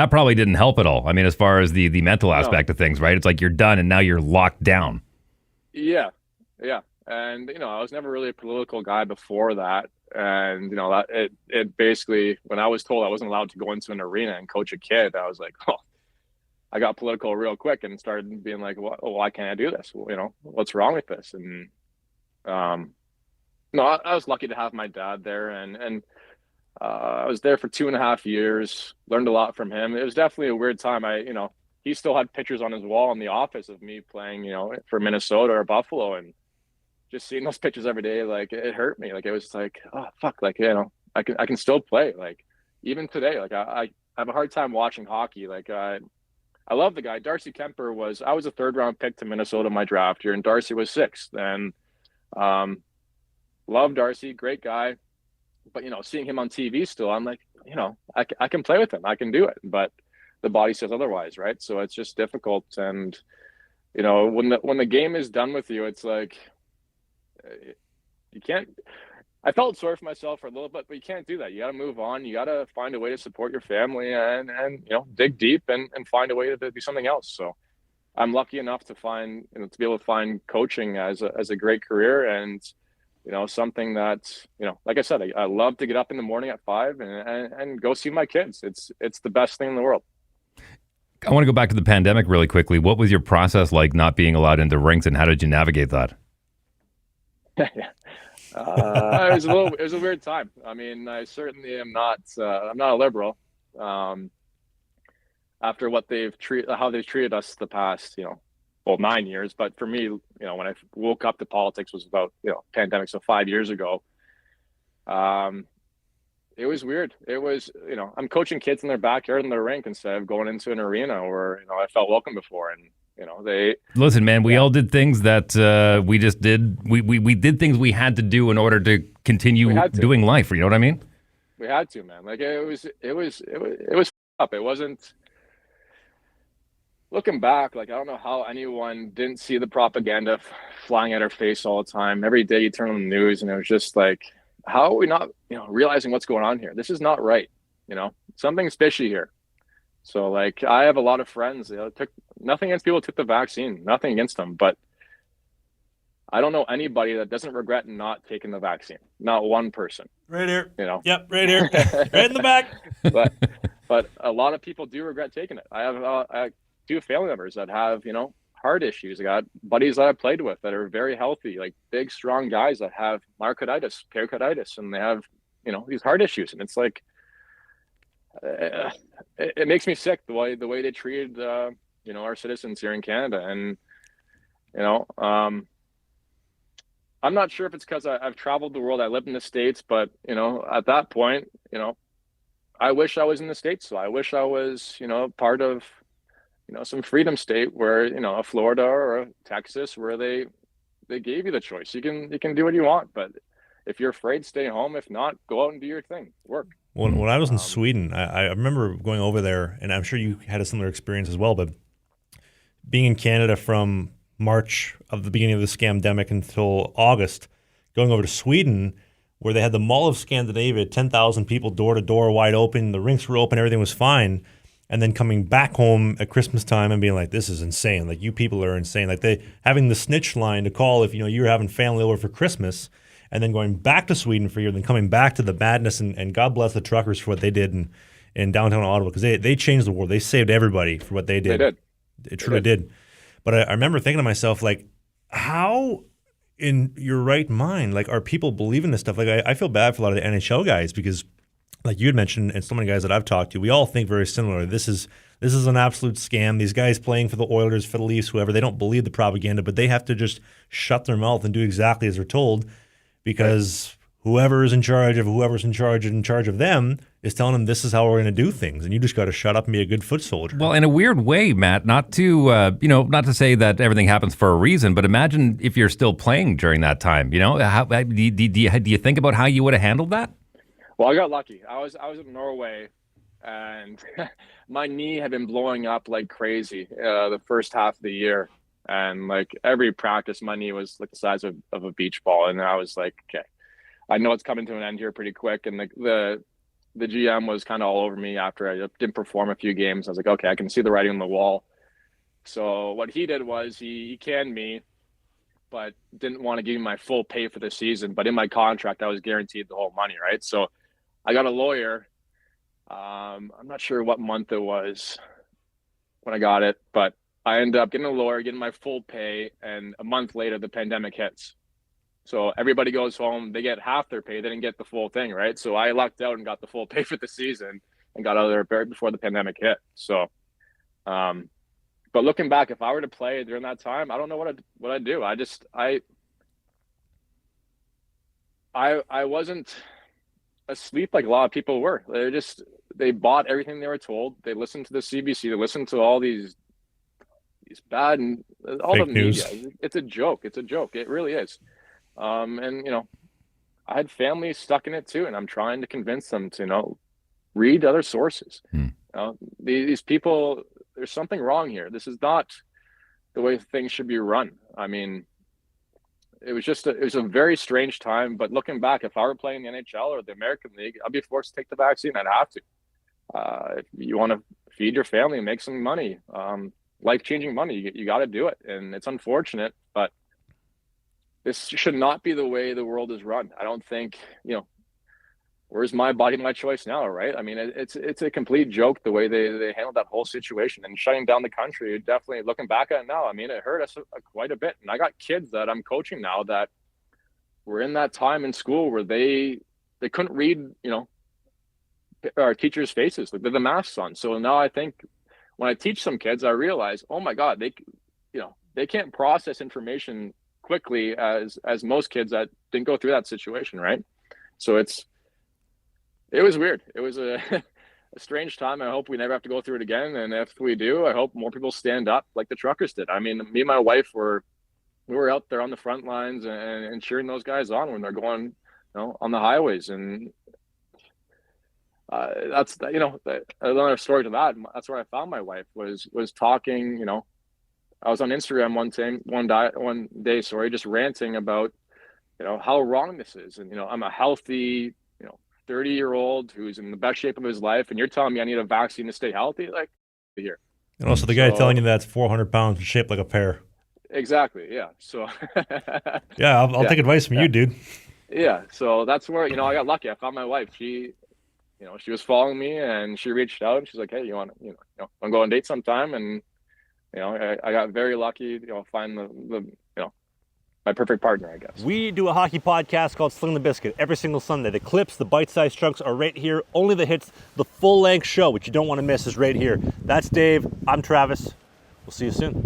That probably didn't help at all. I mean, as far as the mental No. aspect of things, right? It's like you're done and now you're locked down. Yeah, yeah. And I was never really a political guy before that. And that it basically, when I was told I wasn't allowed to go into an arena and coach a kid, I was like, oh, I got political real quick and started being like, well, why can't I do this? Well, what's wrong with this? And no, I was lucky to have my dad there, and I was there for 2.5 years. Learned a lot from him. It was definitely a weird time. He still had pictures on his wall in the office of me playing, for Minnesota or Buffalo, and just seeing those pictures every day, like it hurt me. Like it was like, oh fuck, like I can still play. Like even today, like I have a hard time watching hockey. Like I love the guy. Darcy Kemper I was a third round pick to Minnesota my draft year, and Darcy was sixth. And love Darcy, great guy. But seeing him on TV still, I'm like, I can play with him. I can do it. But the body says otherwise, right? So it's just difficult. And when the game is done with you, it's like you can't. I felt sorry for myself for a little bit, but you can't do that. You got to move on. You got to find a way to support your family and dig deep and find a way to do something else. So I'm lucky enough to find to be able to find coaching as a great career, and something that like I said, I love to get up in the morning at 5 and go see my kids. It's the best thing in the world. I want to go back to the pandemic really quickly. What was your process like not being allowed into rinks, and how did you navigate that? It was a weird time. I mean, I certainly am not. I'm not a liberal. After how they've treated us the past, 9 years. But for me, when I woke up to politics was about pandemic, so 5 years ago. It was weird. It was I'm coaching kids in their backyard in their rink instead of going into an arena where I felt welcome before, and they listen, man. We all did things that we just did. We did things we had to do in order to continue doing life. You know what I mean? We had to, man. Like it was up. It wasn't. Looking back, like I don't know how anyone didn't see the propaganda flying at our face all the time. Every day you turn on the news, and it was just like, how are we not, realizing what's going on here? This is not right. Something's fishy here. So like I have a lot of friends, took nothing against people who took the vaccine, nothing against them, but I don't know anybody that doesn't regret not taking the vaccine. Not one person. Right here. Yep, right here. Right in the back. But a lot of people do regret taking it. I have 2 family members that have, heart issues. I got buddies that I played with that are very healthy, like big, strong guys that have myocarditis, pericarditis, and they have, these heart issues. And it's like, it makes me sick the way they treated our citizens here in Canada. And I'm not sure if it's because I've traveled the world, I lived in the States, but at that point I wish I was in the States. So I wish I was part of some freedom state where a Florida or a Texas where they gave you the choice. You can do what you want, but if you're afraid, stay home. If not, go out and do your thing, work. When I was in Sweden, I remember going over there, and I'm sure you had a similar experience as well, but being in Canada from March of the beginning of the scamdemic until August, going over to Sweden, where they had the Mall of Scandinavia, 10,000 people door to door, wide open, the rinks were open, everything was fine, and then coming back home at Christmas time and being like, this is insane. Like, you people are insane. Like, they having the snitch line to call if you were having family over for Christmas, and then going back to Sweden for a year, then coming back to the madness, and God bless the truckers for what they did in downtown Ottawa, because they changed the world. They saved everybody for what they did. They did. It truly did. But I remember thinking to myself, like, how in your right mind, like, are people believing this stuff? Like, I feel bad for a lot of the NHL guys because, like you had mentioned, and so many guys that I've talked to, we all think very similar. This is an absolute scam. These guys playing for the Oilers, for the Leafs, whoever, they don't believe the propaganda, but they have to just shut their mouth and do exactly as they're told because whoever is in charge of whoever's in charge of them is telling them this is how we're going to do things, and you just got to shut up and be a good foot soldier. Well, in a weird way, Matt, not to not to say that everything happens for a reason, but imagine if you're still playing during that time. How do you think about how you would have handled that? Well, I got lucky. I was in Norway, and my knee had been blowing up like crazy the first half of the year, and like every practice, my knee was like the size of a beach ball, and I was like, okay, I know it's coming to an end here pretty quick, and the the GM was kind of all over me after I didn't perform a few games. I was like, okay, I can see the writing on the wall. So what he did was he canned me, but didn't want to give me my full pay for the season. But in my contract, I was guaranteed the whole money, right? So I got a lawyer. I'm not sure what month it was when I got it, but I ended up getting a lawyer, getting my full pay, and a month later, the pandemic hits. So everybody goes home, they get half their pay, they didn't get the full thing, right? So I lucked out and got the full pay for the season and got out of there right before the pandemic hit. So, but looking back, if I were to play during that time, I don't know what I'd do. I wasn't asleep like a lot of people were. They bought everything they were told. They listened to the CBC. They listened to all these bad and all Fake the news. media. It's a joke. It's a joke. It really is. And I had family stuck in it too, and I'm trying to convince them to read other sources. These people, there's something wrong here. This is not the way things should be run. I mean, it was a very strange time. But looking back, if I were playing the NHL or the American League, I'd be forced to take the vaccine. I'd have to. If you want to feed your family and make some money, life-changing money, you got to do it. And it's unfortunate, but this should not be the way the world is run. I don't think, where's my body, my choice now, right? I mean, it's a complete joke the way they handled that whole situation and shutting down the country. Definitely, looking back at it now, I mean, it hurt us quite a bit. And I got kids that I'm coaching now that were in that time in school where they couldn't read, our teachers' faces with the masks on. So now I think when I teach some kids, I realize, oh my God, they can't process information quickly as most kids that didn't go through that situation, right? So it was weird. It was a strange time. I hope we never have to go through it again. And if we do, I hope more people stand up like the truckers did. I mean, me and my wife we were out there on the front lines and cheering those guys on when they're going, on the highways. And that's another story to that. That's where I found my wife was talking. I was on Instagram one day, just ranting about how wrong this is, and I'm a healthy 30-year-old who's in the best shape of his life, and you're telling me I need a vaccine to stay healthy, like here. And also the guy telling you that's 400 pounds and shaped like a pear. Exactly. Yeah. So. Yeah, I'll take advice from you, dude. Yeah. So that's where I got lucky. I found my wife. She was following me, and she reached out. And she's like, "Hey, you want to want to go on a date sometime?" And I got very lucky. Find the my perfect partner, I guess. We do a hockey podcast called Sling the Biscuit every single Sunday. The clips, the bite-sized chunks are right here. Only the hits, the full-length show, which you don't want to miss, is right here. That's Dave. I'm Travis. We'll see you soon.